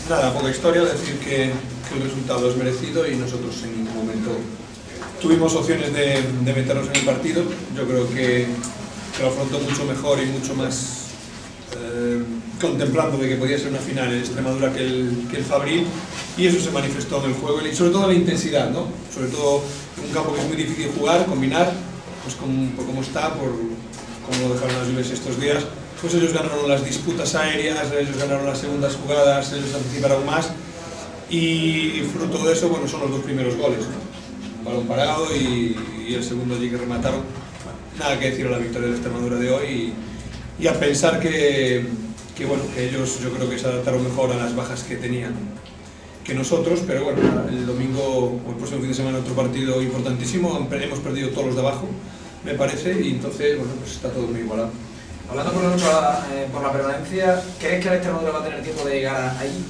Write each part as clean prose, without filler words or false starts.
Nada, poca historia, decir que el resultado es merecido y nosotros en ningún momento tuvimos opciones de meternos en el partido. Yo creo que lo afrontó mucho mejor y mucho más contemplando de que podía ser una final en Extremadura que el Fabril, y eso se manifestó en el juego y sobre todo la intensidad, ¿no? Sobre todo en un campo que es muy difícil jugar, combinar, pues por cómo está, por cómo lo dejaron las Juves estos días. Pues ellos ganaron las disputas aéreas, ellos ganaron las segundas jugadas, ellos anticiparon más y fruto de eso, bueno, son los dos primeros goles, ¿no? Un balón parado y el segundo allí que remataron. Bueno, nada que decir a la victoria de la Extremadura de hoy y a pensar que bueno, que ellos yo creo que se adaptaron mejor a las bajas que tenían que nosotros, pero bueno, el domingo o el próximo fin de semana otro partido importantísimo, hemos perdido todos los de abajo, me parece, y entonces, bueno, pues está todo muy igualado. Hablando por la permanencia, ¿crees que la Extremadura va a tener tiempo de llegar ahí?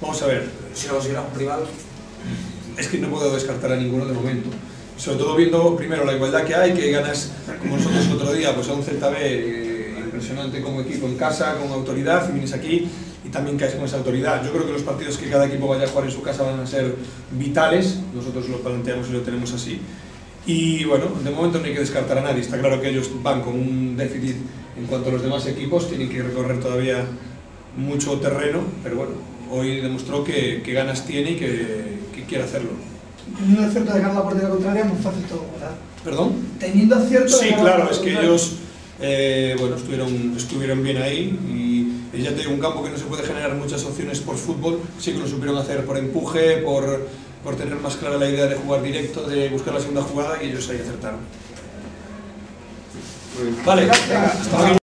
Vamos a ver. Si lo consideras un rival. Es que no puedo descartar a ninguno de momento. Sobre todo viendo primero la igualdad que hay, que ganas, como nosotros el otro día, pues a un Celta B impresionante como equipo en casa, con autoridad, y vienes aquí y también caes con esa autoridad. Yo creo que los partidos que cada equipo vaya a jugar en su casa van a ser vitales, nosotros lo planteamos y lo tenemos así. Y bueno, de momento no hay que descartar a nadie, está claro que ellos van con un déficit en cuanto a los demás equipos, tienen que recorrer todavía mucho terreno, pero bueno, hoy demostró que ganas tiene y que quiere hacerlo. Teniendo acierto de ganar la portería contraria es muy fácil todo, ¿verdad? ¿Perdón? Teniendo acierto sí, de ganar claro, la es que ellos bueno, estuvieron bien ahí y ya te digo, un campo que no se puede generar muchas opciones por fútbol, sí que lo supieron hacer por empuje, por tener más clara la idea de jugar directo, de buscar la segunda jugada, y ellos ahí acertaron. Vale, hasta luego.